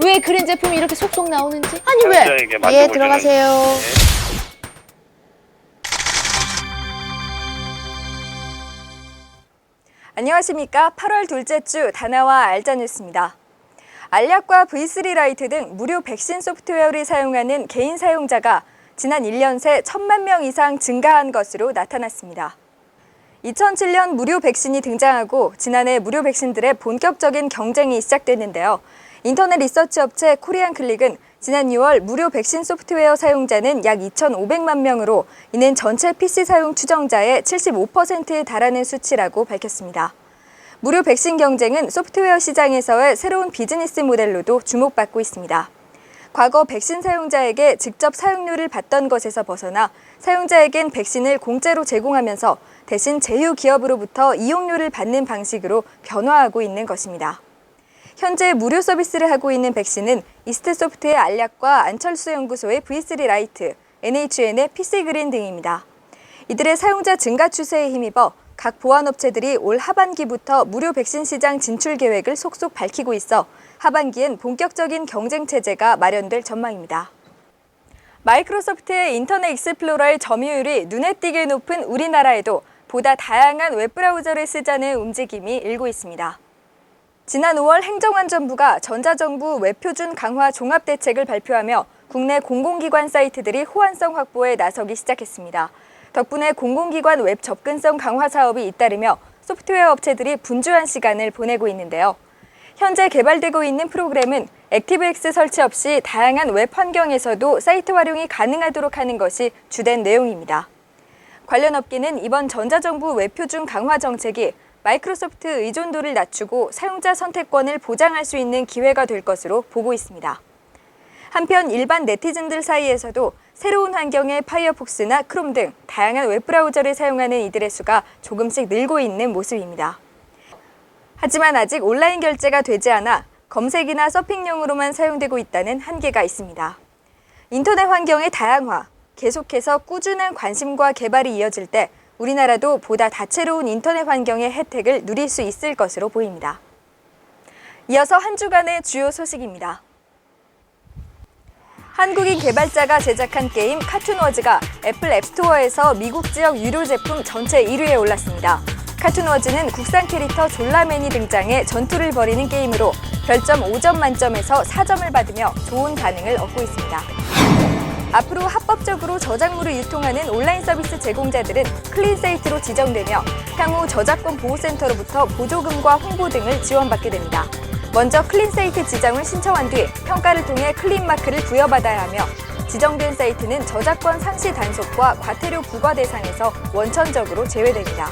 왜 그린 제품이 이렇게 속속 나오는지? 아니 왜? 사용자에게 만져보시는 들어가세요. 안녕하십니까. 8월 둘째 주 다나와 알짜 뉴스입니다. 알약과 V3 라이트 등 무료 백신 소프트웨어를 사용하는 개인 사용자가 지난 1년 새 1,000만 명 이상 증가한 것으로 나타났습니다. 2007년 무료 백신이 등장하고 지난해 무료 백신들의 본격적인 경쟁이 시작됐는데요. 인터넷 리서치 업체 코리안 클릭은 지난 2월 무료 백신 소프트웨어 사용자는 약 2,500만 명으로 이는 전체 PC 사용 추정자의 75%에 달하는 수치라고 밝혔습니다. 무료 백신 경쟁은 소프트웨어 시장에서의 새로운 비즈니스 모델로도 주목받고 있습니다. 과거 백신 사용자에게 직접 사용료를 받던 것에서 벗어나 사용자에겐 백신을 공짜로 제공하면서 대신 제휴 기업으로부터 이용료를 받는 방식으로 변화하고 있는 것입니다. 현재 무료 서비스를 하고 있는 백신은 이스트소프트의 알약과 안철수 연구소의 V3 라이트, NHN의 PC그린 등입니다. 이들의 사용자 증가 추세에 힘입어 각 보안업체들이 올 하반기부터 무료 백신 시장 진출 계획을 속속 밝히고 있어 하반기엔 본격적인 경쟁 체제가 마련될 전망입니다. 마이크로소프트의 인터넷 익스플로러의 점유율이 눈에 띄게 높은 우리나라에도 보다 다양한 웹브라우저를 쓰자는 움직임이 일고 있습니다. 지난 5월 행정안전부가 전자정부 웹표준 강화 종합대책을 발표하며 국내 공공기관 사이트들이 호환성 확보에 나서기 시작했습니다. 덕분에 공공기관 웹 접근성 강화 사업이 잇따르며 소프트웨어 업체들이 분주한 시간을 보내고 있는데요. 현재 개발되고 있는 프로그램은 액티브엑스 설치 없이 다양한 웹 환경에서도 사이트 활용이 가능하도록 하는 것이 주된 내용입니다. 관련 업계는 이번 전자정부 웹표준 강화 정책이 마이크로소프트 의존도를 낮추고 사용자 선택권을 보장할 수 있는 기회가 될 것으로 보고 있습니다. 한편 일반 네티즌들 사이에서도 새로운 환경의 파이어폭스나 크롬 등 다양한 웹브라우저를 사용하는 이들의 수가 조금씩 늘고 있는 모습입니다. 하지만 아직 온라인 결제가 되지 않아 검색이나 서핑용으로만 사용되고 있다는 한계가 있습니다. 인터넷 환경의 다양화, 계속해서 꾸준한 관심과 개발이 이어질 때 우리나라도 보다 다채로운 인터넷 환경의 혜택을 누릴 수 있을 것으로 보입니다. 이어서 한 주간의 주요 소식입니다. 한국인 개발자가 제작한 게임 카툰워즈가 애플 앱스토어에서 미국 지역 유료 제품 전체 1위에 올랐습니다. 카툰워즈는 국산 캐릭터 졸라맨이 등장해 전투를 벌이는 게임으로 별점 5점 만점에서 4점을 받으며 좋은 반응을 얻고 있습니다. 앞으로 합법적으로 저작물을 유통하는 온라인 서비스 제공자들은 클린사이트로 지정되며 향후 저작권 보호센터로부터 보조금과 홍보 등을 지원받게 됩니다. 먼저 클린사이트 지정을 신청한 뒤 평가를 통해 클린마크를 부여받아야 하며 지정된 사이트는 저작권 상시 단속과 과태료 부과 대상에서 원천적으로 제외됩니다.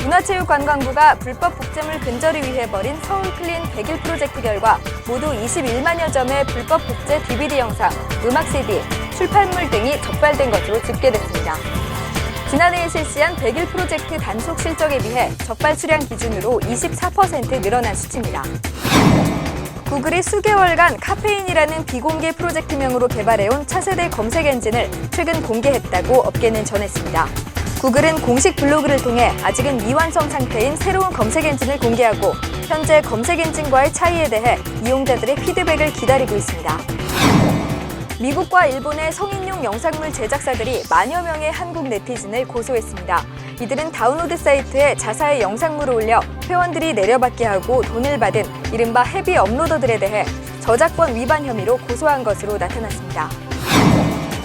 문화체육관광부가 불법 복제물 근절을 위해 벌인 서울 클린 100일 프로젝트 결과 모두 21만여 점의 불법 복제 DVD 영상, 음악 CD, 출판물 등이 적발된 것으로 집계됐습니다. 지난해에 실시한 100일 프로젝트 단속 실적에 비해 적발 수량 기준으로 24% 늘어난 수치입니다. 구글이 수개월간 카페인이라는 비공개 프로젝트명으로 개발해온 차세대 검색 엔진을 최근 공개했다고 업계는 전했습니다. 구글은 공식 블로그를 통해 아직은 미완성 상태인 새로운 검색 엔진을 공개하고 현재 검색 엔진과의 차이에 대해 이용자들의 피드백을 기다리고 있습니다. 미국과 일본의 성인용 영상물 제작사들이 만여 명의 한국 네티즌을 고소했습니다. 이들은 다운로드 사이트에 자사의 영상물을 올려 회원들이 내려받게 하고 돈을 받은 이른바 헤비 업로더들에 대해 저작권 위반 혐의로 고소한 것으로 나타났습니다.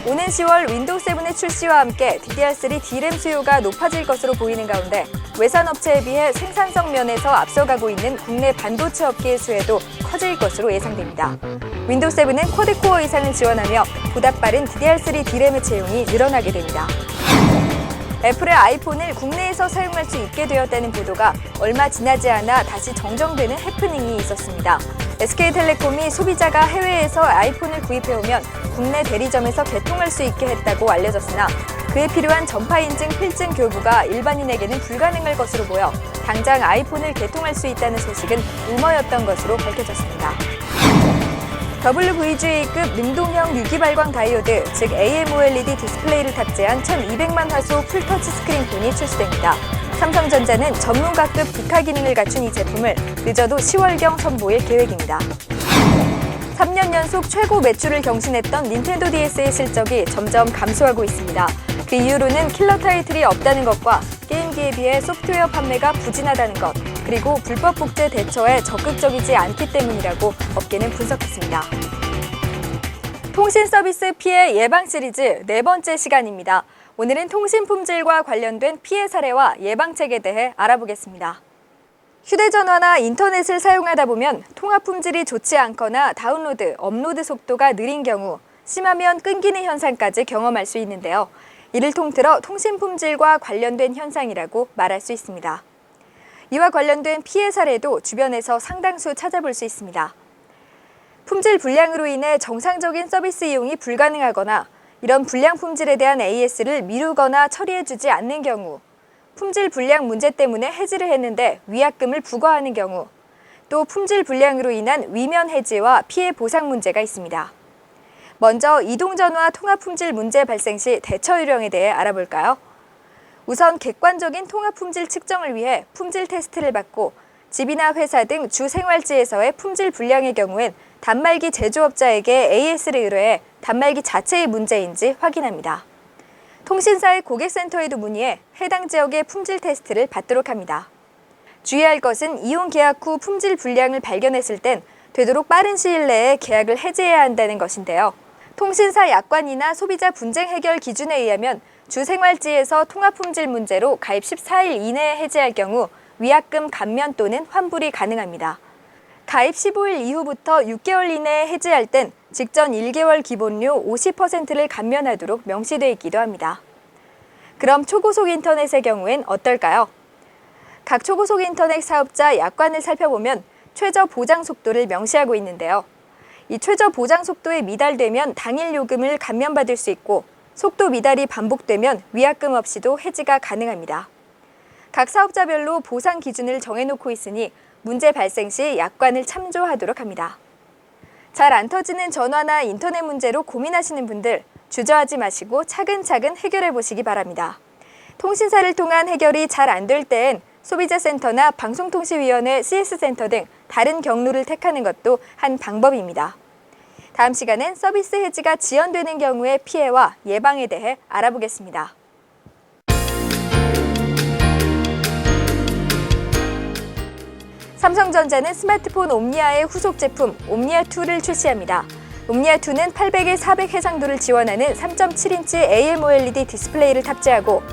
오는 10월 윈도우 7의 출시와 함께 DDR3 D램 수요가 높아질 것으로 보이는 가운데 외산 업체에 비해 생산성 면에서 앞서가고 있는 국내 반도체 업계의 수혜도 커질 것으로 예상됩니다. 윈도우 7은 쿼드코어 이상을 지원하며 보다 빠른 DDR3 D램의 채용이 늘어나게 됩니다. 애플의 아이폰을 국내에서 사용할 수 있게 되었다는 보도가 얼마 지나지 않아 다시 정정되는 해프닝이 있었습니다. SK텔레콤이 소비자가 해외에서 아이폰을 구입해오면 국내 대리점에서 개통할 수 있게 했다고 알려졌으나 그에 필요한 전파 인증 필증 교부가 일반인에게는 불가능할 것으로 보여 당장 아이폰을 개통할 수 있다는 소식은 루머였던 것으로 밝혀졌습니다. WVGA급 능동형 유기발광 다이오드, 즉 AMOLED 디스플레이를 탑재한 1200만 화소 풀터치 스크린폰이 출시됩니다. 삼성전자는 전문가급 디카 기능을 갖춘 이 제품을 늦어도 10월경 선보일 계획입니다. 3년 연속 최고 매출을 경신했던 닌텐도 DS의 실적이 점점 감소하고 있습니다. 그 이유로는 킬러 타이틀이 없다는 것과 게임기에 비해 소프트웨어 판매가 부진하다는 것, 그리고 불법 복제 대처에 적극적이지 않기 때문이라고 업계는 분석했습니다. 통신 서비스 피해 예방 시리즈 4번째 시간입니다. 오늘은 통신 품질과 관련된 피해 사례와 예방책에 대해 알아보겠습니다. 휴대전화나 인터넷을 사용하다 보면 통화 품질이 좋지 않거나 다운로드, 업로드 속도가 느린 경우, 심하면 끊기는 현상까지 경험할 수 있는데요. 이를 통틀어 통신 품질과 관련된 현상이라고 말할 수 있습니다. 이와 관련된 피해 사례도 주변에서 상당수 찾아볼 수 있습니다. 품질 불량으로 인해 정상적인 서비스 이용이 불가능하거나 이런 불량 품질에 대한 AS를 미루거나 처리해주지 않는 경우, 품질 불량 문제 때문에 해지를 했는데 위약금을 부과하는 경우, 또 품질 불량으로 인한 위면 해지와 피해 보상 문제가 있습니다. 먼저 이동전화 통화 품질 문제 발생 시 대처 요령에 대해 알아볼까요? 우선 객관적인 통화 품질 측정을 위해 품질 테스트를 받고 집이나 회사 등 주 생활지에서의 품질 불량의 경우엔 단말기 제조업자에게 AS를 의뢰해 단말기 자체의 문제인지 확인합니다. 통신사의 고객센터에도 문의해 해당 지역의 품질 테스트를 받도록 합니다. 주의할 것은 이용 계약 후 품질 불량을 발견했을 땐 되도록 빠른 시일 내에 계약을 해지해야 한다는 것인데요. 통신사 약관이나 소비자 분쟁 해결 기준에 의하면 주 생활지에서 통화 품질 문제로 가입 14일 이내에 해지할 경우 위약금 감면 또는 환불이 가능합니다. 가입 15일 이후부터 6개월 이내에 해지할 땐 직전 1개월 기본료 50%를 감면하도록 명시되어 있기도 합니다. 그럼 초고속 인터넷의 경우엔 어떨까요? 각 초고속 인터넷 사업자 약관을 살펴보면 최저 보장 속도를 명시하고 있는데요. 이 최저 보장 속도에 미달되면 당일 요금을 감면받을 수 있고 속도 미달이 반복되면 위약금 없이도 해지가 가능합니다. 각 사업자별로 보상 기준을 정해놓고 있으니 문제 발생 시 약관을 참조하도록 합니다. 잘 안 터지는 전화나 인터넷 문제로 고민하시는 분들 주저하지 마시고 차근차근 해결해 보시기 바랍니다. 통신사를 통한 해결이 잘 안 될 때엔 소비자센터나 방송통신위원회 CS센터 등 다른 경로를 택하는 것도 한 방법입니다. 다음 시간엔 서비스 해지가 지연되는 경우의 피해와 예방에 대해 알아보겠습니다. 삼성전자는 스마트폰 옴니아의 후속 제품 옴니아2를 출시합니다. 옴니아2는 800에 400 해상도를 지원하는 3.7인치 AMOLED 디스플레이를 tab재하고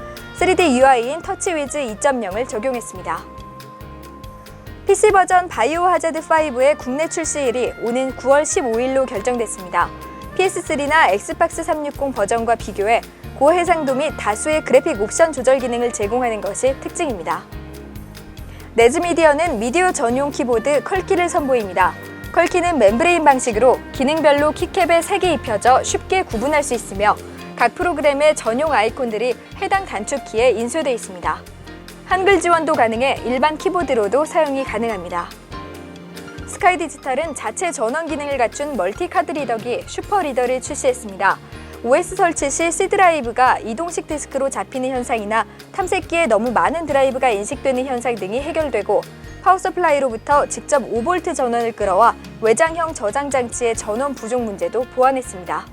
3D UI인 터치위즈 2.0을 적용했습니다. PC 버전 바이오하자드 5의 국내 출시일이 오는 9월 15일로 결정됐습니다. PS3나 엑스박스 360 버전과 비교해 고해상도 및 다수의 그래픽 옵션 조절 기능을 제공하는 것이 특징입니다. 네즈미디어는 미디어 전용 키보드 컬키를 선보입니다. 컬키는 멤브레인 방식으로 기능별로 키캡에 색이 입혀져 쉽게 구분할 수 있으며 각 프로그램의 전용 아이콘들이 해당 단축키에 인쇄되어 있습니다. 한글 지원도 가능해 일반 키보드로도 사용이 가능합니다. 스카이디지털은 자체 전원 기능을 갖춘 멀티카드 리더기 슈퍼리더를 출시했습니다. OS 설치 시 C 드라이브가 이동식 디스크로 잡히는 현상이나 탐색기에 너무 많은 드라이브가 인식되는 현상 등이 해결되고 파워 서플라이로부터 직접 5V 전원을 끌어와 외장형 저장 장치의 전원 부족 문제도 보완했습니다.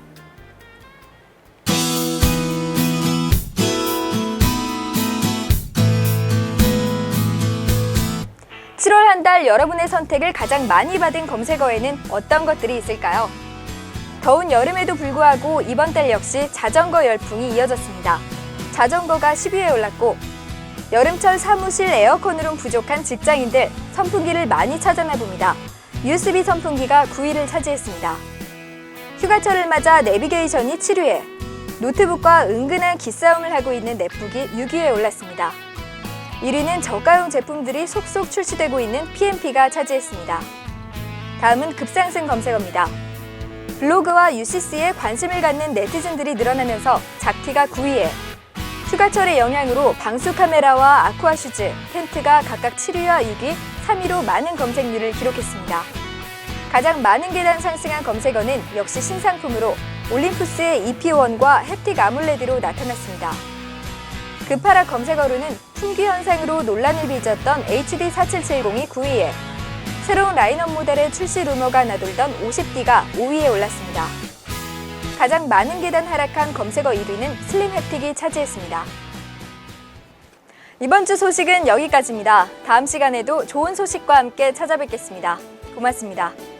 7월 한 달 여러분의 선택을 가장 많이 받은 검색어에는 어떤 것들이 있을까요? 더운 여름에도 불구하고 이번 달 역시 자전거 열풍이 이어졌습니다. 자전거가 10위에 올랐고 여름철 사무실 에어컨으론 부족한 직장인들 선풍기를 많이 찾아나 봅니다. USB 선풍기가 9위를 차지했습니다. 휴가철을 맞아 내비게이션이 7위에, 노트북과 은근한 기싸움을 하고 있는 넷북이 6위에 올랐습니다. 1위는 저가형 제품들이 속속 출시되고 있는 PMP가 차지했습니다. 다음은 급상승 검색어입니다. 블로그와 UCC에 관심을 갖는 네티즌들이 늘어나면서 작티가 9위에, 휴가철의 영향으로 방수 카메라와 아쿠아 슈즈, 텐트가 각각 7위와 6위, 3위로 많은 검색률을 기록했습니다. 가장 많은 계단 상승한 검색어는 역시 신상품으로 올림푸스의 EP1과 햅틱 아몰레드로 나타났습니다. 급하락 검색어로는 품귀 현상으로 논란을 빚었던 HD4770이 9위에, 새로운 라인업 모델의 출시 루머가 나돌던 50D가 5위에 올랐습니다. 가장 많은 계단 하락한 검색어 1위는 슬림 햅틱이 차지했습니다. 이번 주 소식은 여기까지입니다. 다음 시간에도 좋은 소식과 함께 찾아뵙겠습니다. 고맙습니다.